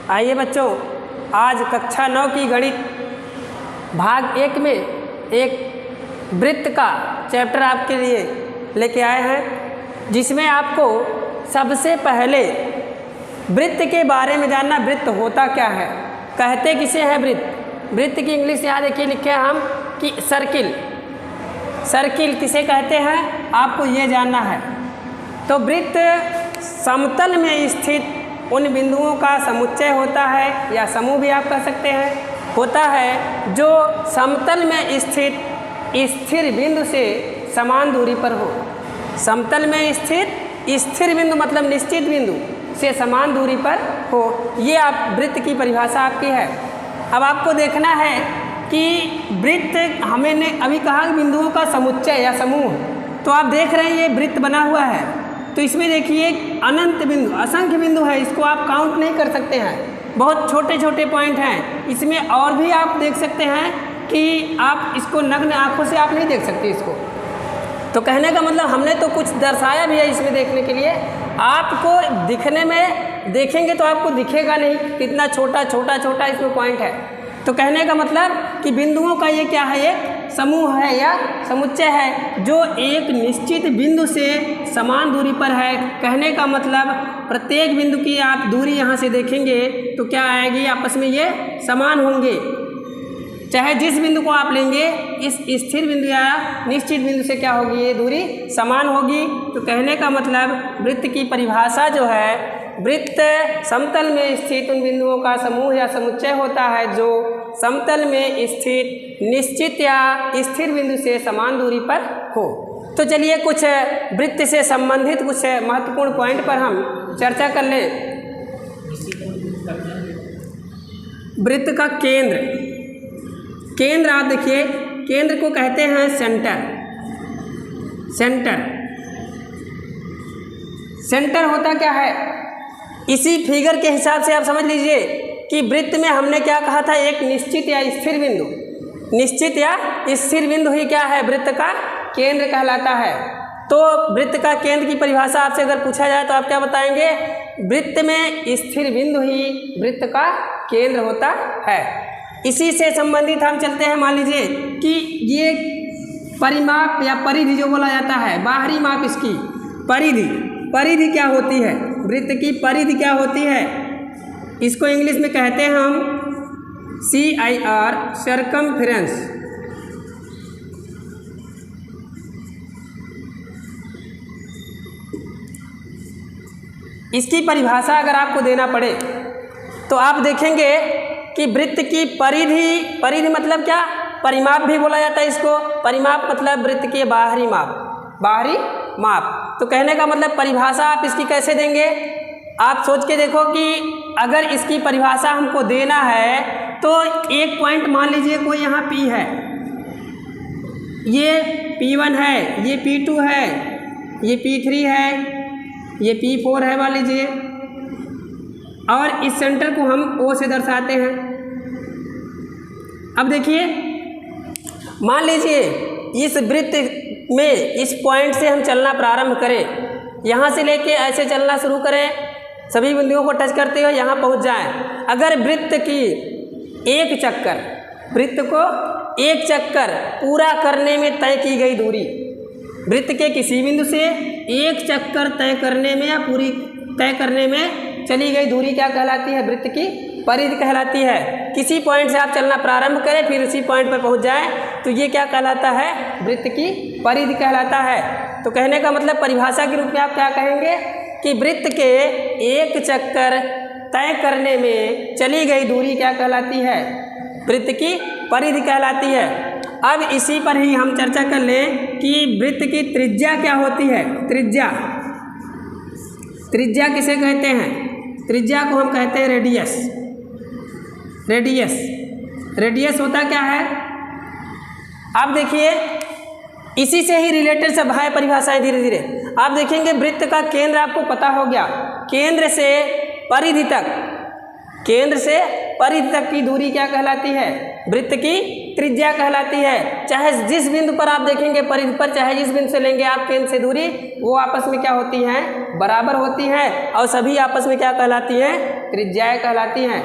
आइए बच्चों, आज कक्षा 9 की गणित भाग 1 में एक वृत्त का चैप्टर आपके लिए लेके आए हैं, जिसमें आपको सबसे पहले वृत्त के बारे में जानना। वृत्त होता क्या है, कहते किसे हैं वृत्त। वृत्त की इंग्लिश यहाँ देखिए लिखे हैं हम कि सर्किल। सर्किल किसे कहते हैं आपको ये जानना है। तो वृत्त समतल में स्थित उन बिंदुओं का समुच्चय होता है, या समूह भी आप कह सकते हैं, होता है जो समतल में स्थित स्थिर बिंदु से समान दूरी पर हो। समतल में स्थित स्थिर बिंदु मतलब निश्चित बिंदु से समान दूरी पर हो। ये आप वृत्त की परिभाषा आपकी है। अब आपको देखना है कि वृत्त हमें अभी कहा बिंदुओं का समुच्चय या समूह, तो आप देख रहे हैं ये वृत्त बना हुआ है। तो इसमें देखिए अनंत बिंदु, असंख्य बिंदु है, इसको आप काउंट नहीं कर सकते हैं, बहुत छोटे छोटे पॉइंट हैं। इसमें और भी आप देख सकते हैं कि आप इसको नग्न आँखों से आप नहीं देख सकते इसको। तो कहने का मतलब हमने तो कुछ दर्शाया भी है इसमें देखने के लिए। आपको दिखने में देखेंगे तो आपको दिखेगा नहीं कितना छोटा छोटा छोटा इसमें पॉइंट है। तो कहने का मतलब कि बिंदुओं का ये क्या है, एक समूह है या समुच्चय है जो एक निश्चित बिंदु से समान दूरी पर है। कहने का मतलब प्रत्येक बिंदु की आप दूरी यहाँ से देखेंगे तो क्या आएगी, आपस में ये समान होंगे। चाहे जिस बिंदु को आप लेंगे, इस स्थिर बिंदु या निश्चित बिंदु से क्या होगी, ये दूरी समान होगी। तो कहने का मतलब वृत्त की परिभाषा जो है, वृत्त समतल में स्थित उन बिंदुओं का समूह या समुच्चय होता है जो समतल में स्थित निश्चित या स्थिर बिंदु से समान दूरी पर हो। तो चलिए कुछ वृत्त से संबंधित कुछ महत्वपूर्ण पॉइंट पर हम चर्चा कर लें। वृत्त का केंद्र, केंद्र आप देखिए, केंद्र को कहते हैं सेंटर। सेंटर सेंटर होता क्या है, इसी फिगर के हिसाब से आप समझ लीजिए कि वृत्त में हमने क्या कहा था, एक निश्चित या स्थिर बिंदु। निश्चित या स्थिर बिंदु ही क्या है, वृत्त का केंद्र कहलाता है। तो वृत्त का केंद्र की परिभाषा आपसे अगर पूछा जाए तो आप क्या बताएंगे, वृत्त में स्थिर बिंदु ही वृत्त का केंद्र होता है। इसी से संबंधित हम चलते हैं। मान लीजिए कि ये परिमाप या परिधि जो बोला जाता है, बाहरी माप इसकी परिधि, परिधि क्या होती है, वृत्त की परिधि क्या होती है, इसको इंग्लिश में कहते हैं हम CIR, सर्कमफ्रेंस। इसकी परिभाषा अगर आपको देना पड़े तो आप देखेंगे कि वृत्त की परिधि, परिधि मतलब क्या, परिमाप भी बोला जाता है इसको। परिमाप मतलब वृत्त के बाहरी माप, बाहरी माप। तो कहने का मतलब परिभाषा आप इसकी कैसे देंगे, आप सोच के देखो कि अगर इसकी परिभाषा हमको देना है तो एक पॉइंट मान लीजिए कोई यहाँ P है, ये P1 है, ये P2 है, ये P3 है, ये P4 है मान लीजिए, और इस सेंटर को हम O से दर्शाते हैं। अब देखिए, मान लीजिए इस वृत्त में इस पॉइंट से हम चलना प्रारंभ करें, यहाँ से लेके ऐसे चलना शुरू करें, सभी बिंदुओं को टच करते हुए यहाँ पहुँच जाएं। अगर वृत्त की एक चक्कर, वृत्त को एक चक्कर पूरा करने में तय की गई दूरी, वृत्त के किसी बिंदु से एक चक्कर तय करने में या पूरी तय करने में चली गई दूरी क्या कहलाती है, वृत्त की परिधि कहलाती है। किसी पॉइंट से आप चलना प्रारंभ करें फिर उसी पॉइंट पर पहुंच जाएं तो ये क्या कहलाता है, वृत्त की परिधि कहलाता है। तो कहने का मतलब परिभाषा के रूप में आप क्या कहेंगे कि वृत्त के एक चक्कर तय करने में चली गई दूरी क्या कहलाती है, वृत्त की परिधि कहलाती है। अब इसी पर ही हम चर्चा कर लें कि वृत्त की त्रिज्या क्या होती है। त्रिज्या, त्रिज्या किसे कहते हैं, त्रिज्या को हम कहते हैं रेडियस। रेडियस, रेडियस होता क्या है, आप देखिए इसी से ही रिलेटेड सब है परिभाषाएं धीरे धीरे। आप देखेंगे वृत्त का केंद्र आपको पता हो गया, केंद्र से परिधि तक केंद्र से परिधि तक की दूरी क्या कहलाती है? वृत्त की त्रिज्या कहलाती है। चाहे जिस बिंदु पर आप देखेंगे परिधि पर, चाहे जिस बिंदु से लेंगे आप केंद्र से दूरी, वो आपस में क्या होती हैं? बराबर होती हैं, और सभी आपस में क्या कहलाती हैं? त्रिज्याएं कहलाती हैं।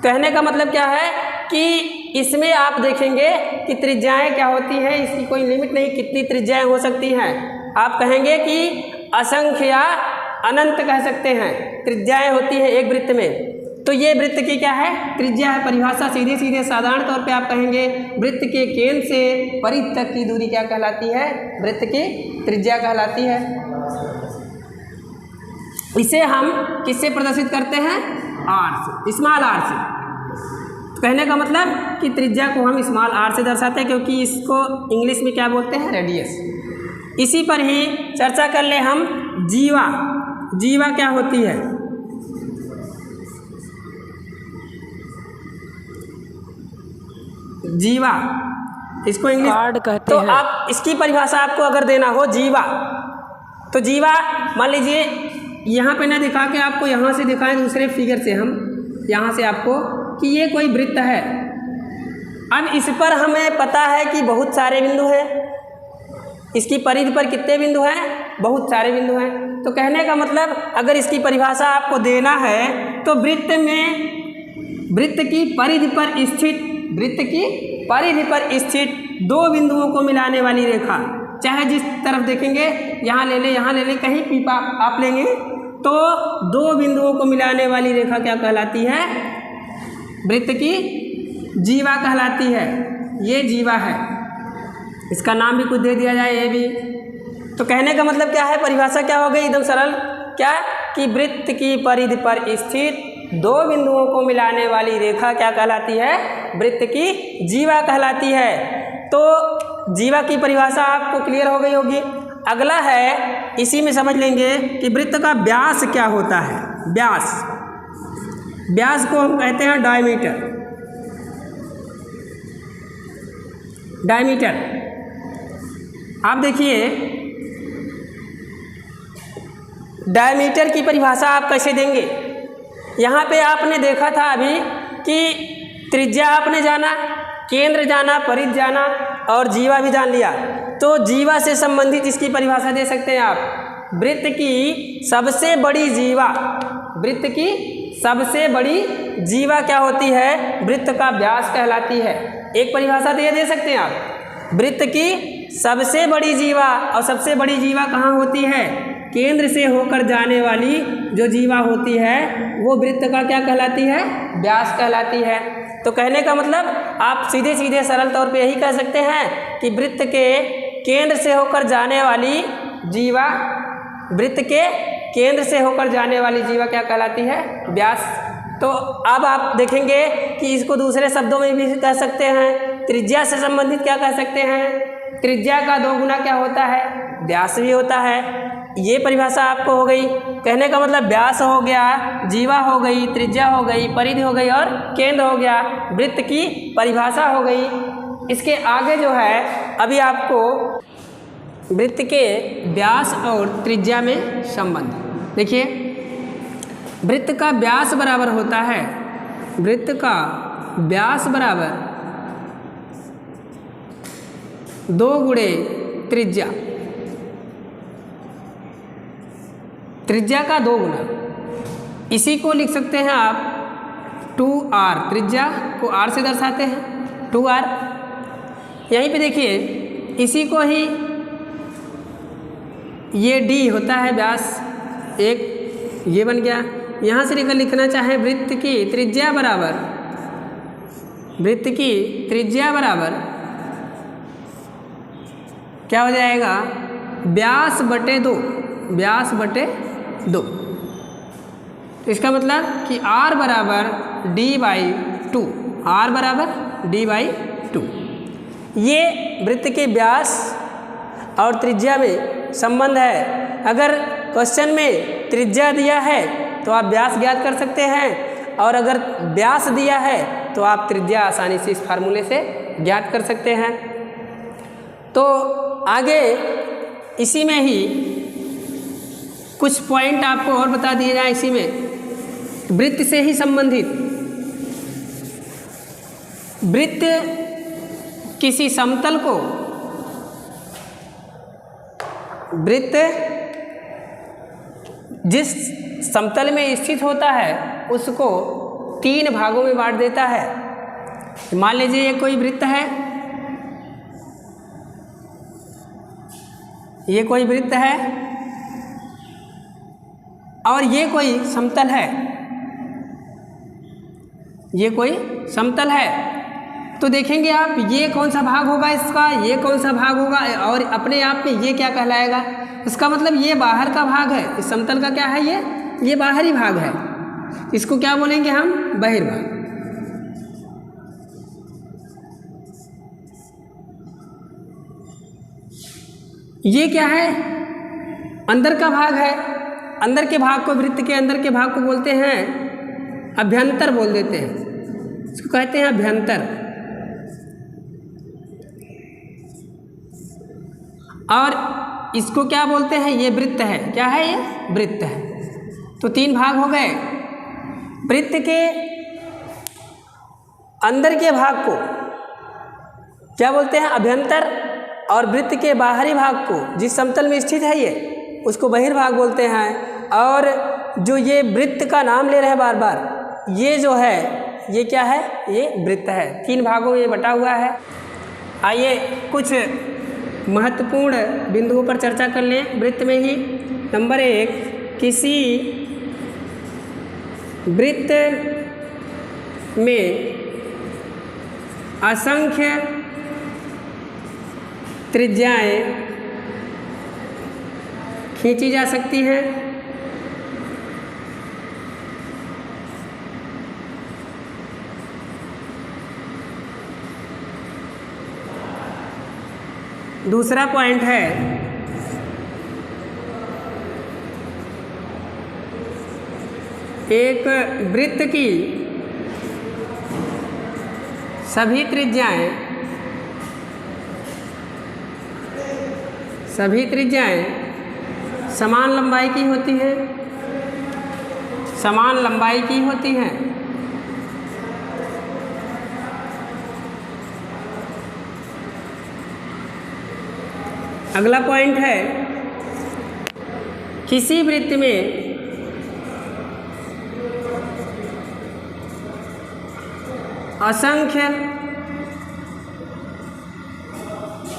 कहने का मतलब क्या है कि इसमें आप देखेंगे कि त्रिज्याएं क्या होती हैं, इसकी कोई लिमिट नहीं, कितनी त्रिज्याएं हो सकती हैं। आप कहेंगे कि असंख्य या अनंत कह सकते हैं, त्रिज्याएं होती हैं एक वृत्त में। तो ये वृत्त की क्या है? त्रिज्या है। परिभाषा सीधे सीधे साधारण तौर पे आप कहेंगे वृत्त के केंद्र से परिधि तक की दूरी क्या कहलाती है? वृत्त की त्रिज्या कहलाती है। इसे हम किससे प्रदर्शित करते हैं? आर से, स्मॉल आर से। कहने का मतलब कि त्रिज्या को हम स्मॉल आर से दर्शाते हैं, क्योंकि इसको इंग्लिश में क्या बोलते हैं? रेडियस। इसी पर ही चर्चा कर ले हम जीवा। जीवा क्या होती है? जीवा, इसको इंग्लिश कार्ड कहते तो हैं। आप इसकी परिभाषा आपको अगर देना हो जीवा, तो जीवा मान लीजिए यहाँ पे ना दिखा के आपको यहाँ से दिखाएं दूसरे फिगर से, हम यहाँ से आपको कि ये कोई वृत्त है। अब इस पर हमें पता है कि बहुत सारे बिंदु हैं, इसकी परिधि पर कितने बिंदु हैं? बहुत सारे बिंदु हैं। तो कहने का मतलब अगर इसकी परिभाषा आपको देना है तो वृत्त में वृत्त की परिधि पर स्थित दो बिंदुओं को मिलाने वाली रेखा, चाहे जिस तरफ देखेंगे, यहाँ ले ले, कहीं भी आप लेंगे तो दो बिंदुओं को मिलाने वाली रेखा क्या कहलाती है? वृत्त की जीवा कहलाती है। ये जीवा है, इसका नाम भी कुछ दे दिया जाए ये भी। तो कहने का मतलब क्या है? परिभाषा क्या हो गई? एकदम सरल, क्या कि वृत्त की परिधि पर स्थित दो बिंदुओं को मिलाने वाली रेखा क्या कहलाती है? वृत्त की जीवा कहलाती है। तो जीवा की परिभाषा आपको क्लियर हो गई होगी। अगला है, इसी में समझ लेंगे कि वृत्त का व्यास क्या होता है। व्यास को हम कहते हैं डायमीटर। आप देखिए डायमीटर की परिभाषा आप कैसे देंगे? यहाँ पे आपने देखा था अभी कि त्रिज्या आपने जाना, केंद्र जाना, परिधि जाना और जीवा भी जान लिया। तो जीवा से संबंधित इसकी परिभाषा दे सकते हैं आप। वृत्त की सबसे बड़ी जीवा क्या होती है? वृत्त का व्यास कहलाती है। एक परिभाषा तो ये दे सकते हैं आप, वृत्त की सबसे बड़ी जीवा, और सबसे बड़ी जीवा कहाँ होती है? केंद्र से होकर जाने वाली जो जीवा होती है वो वृत्त का क्या कहलाती है? व्यास कहलाती है। तो कहने का मतलब आप सीधे सीधे सरल तौर पे यही कह सकते हैं कि वृत्त के केंद्र से होकर जाने वाली जीवा, वृत्त के केंद्र से होकर जाने वाली जीवा क्या कहलाती है? व्यास। तो अब आप देखेंगे कि इसको दूसरे शब्दों में भी कह सकते हैं, त्रिज्या से संबंधित क्या कह सकते हैं? त्रिज्या का 2 गुना क्या होता है? व्यास भी होता है। ये परिभाषा आपको हो गई। कहने का मतलब व्यास हो गया, जीवा हो गई, त्रिज्या हो गई, परिधि हो गई और केंद्र हो गया, वृत्त की परिभाषा हो गई। इसके आगे जो है अभी आपको वृत्त के व्यास और त्रिज्या में संबंध देखिए। वृत्त का व्यास बराबर होता है, वृत्त का व्यास बराबर 2 गुणे त्रिज्या, त्रिज्या का 2 गुना। इसी को लिख सकते हैं आप 2r, त्रिज्या को r से दर्शाते हैं 2r। यहीं पे देखिए इसी को ही ये d होता है व्यास, एक ये बन गया। यहाँ से लेकर लिखना चाहे वृत्त की त्रिज्या बराबर क्या हो जाएगा? व्यास बटे 2। तो इसका मतलब कि r बराबर d/2, ये वृत्त के व्यास और त्रिज्या में संबंध है। अगर क्वेश्चन में त्रिज्या दिया है तो आप व्यास ज्ञात कर सकते हैं, और अगर व्यास दिया है तो आप त्रिज्या आसानी से इस फार्मूले से ज्ञात कर सकते हैं। तो आगे इसी में ही कुछ पॉइंट आपको और बता दिए जाए। इसी में वृत्त से ही संबंधित। वृत्त किसी समतल को, वृत्त जिस समतल में स्थित होता है उसको 3 भागों में बांट देता है। मान लीजिए ये कोई वृत्त है, ये कोई वृत्त है और ये कोई समतल है, ये कोई समतल है। तो देखेंगे आप ये कौन सा भाग होगा इसका, ये कौन सा भाग होगा, और अपने आप में ये क्या कहलाएगा। इसका मतलब ये बाहर का भाग है, इस समतल का क्या है, ये बाहरी भाग है। इसको क्या बोलेंगे हम, बहिर्भाग। ये क्या है, अंदर का भाग है। अंदर के भाग को, वृत्त के अंदर के भाग को बोलते हैं अभ्यंतर, बोल देते हैं, इसको कहते हैं अभ्यंतर। और इसको क्या बोलते हैं, ये वृत्त है। क्या है, ये वृत्त है। तो 3 भाग हो गए। वृत्त के अंदर के भाग को क्या बोलते हैं, अभ्यंतर, और वृत्त के बाहरी भाग को, जिस समतल में स्थित है ये, उसको बहिर्भाग बोलते हैं। और जो ये वृत्त का नाम ले रहे हैं बार बार, ये जो है ये क्या है, ये वृत्त है। 3 भागों में ये बटा हुआ है। आइए कुछ महत्वपूर्ण बिंदुओं पर चर्चा कर लें वृत्त में ही। नंबर 1, किसी वृत्त में असंख्य त्रिज्याएं खींची जा सकती हैं। दूसरा पॉइंट है एक वृत्त की सभी त्रिज्याएं समान लंबाई की होती हैं, समान लंबाई की होती हैं। अगला पॉइंट है किसी वृत्त में असंख्य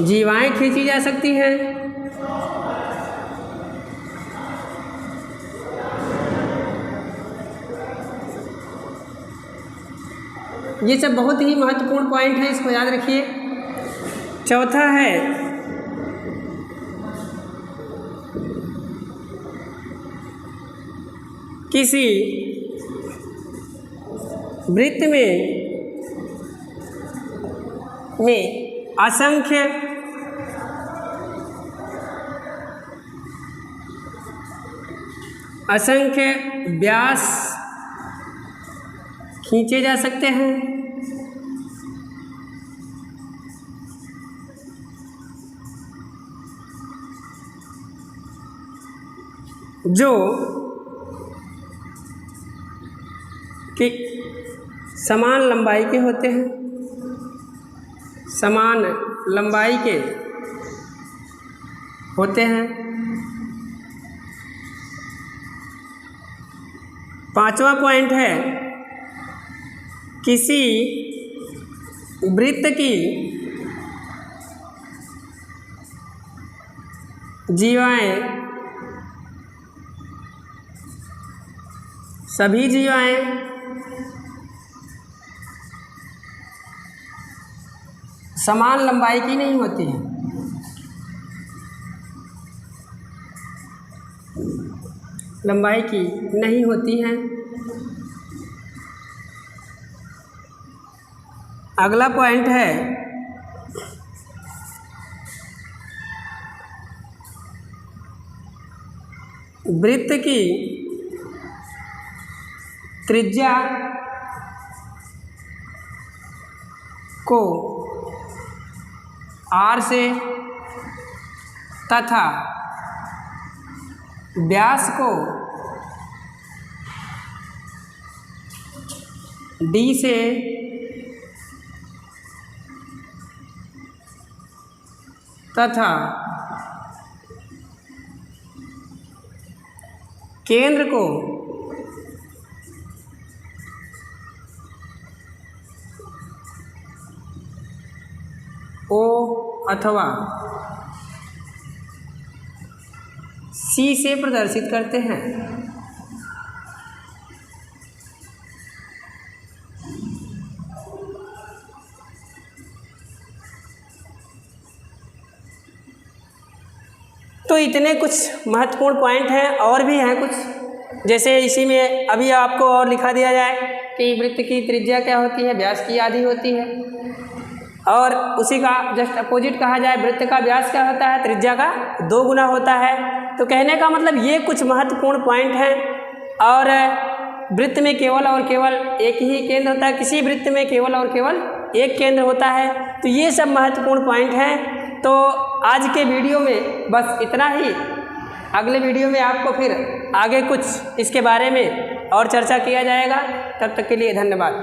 जीवाएं खींची जा सकती हैं। ये सब बहुत ही महत्वपूर्ण पॉइंट है, इसको याद रखिए। चौथा है किसी वृत्त में असंख्य व्यास खींचे जा सकते हैं। जो कि समान लंबाई के होते हैं, समान लंबाई के होते हैं। 5वां पॉइंट है किसी वृत्त की जीवाएं, सभी जीवाएं समान लंबाई की नहीं होती हैं। लंबाई की नहीं होती हैं। अगला पॉइंट है वृत्त की त्रिज्या को R से तथा व्यास को डी से तथा केंद्र को ओ अथवा सी से प्रदर्शित करते हैं। तो इतने कुछ महत्वपूर्ण पॉइंट हैं, और भी हैं कुछ, जैसे इसी में अभी आपको और लिखा दिया जाए कि वृत्त की त्रिज्या क्या होती है, व्यास की आधी होती है, और उसी का जस्ट अपोजिट कहा जाए वृत्त का व्यास क्या होता है, त्रिज्या का 2 गुना होता है। तो कहने का मतलब ये कुछ महत्वपूर्ण पॉइंट हैं। और वृत्त में केवल और केवल एक ही केंद्र होता है, किसी वृत्त में केवल और केवल एक केंद्र होता है। तो ये सब महत्वपूर्ण पॉइंट हैं। तो आज के वीडियो में बस इतना ही। अगले वीडियो में आपको फिर आगे कुछ इसके बारे में और चर्चा किया जाएगा। तब तक के लिए धन्यवाद।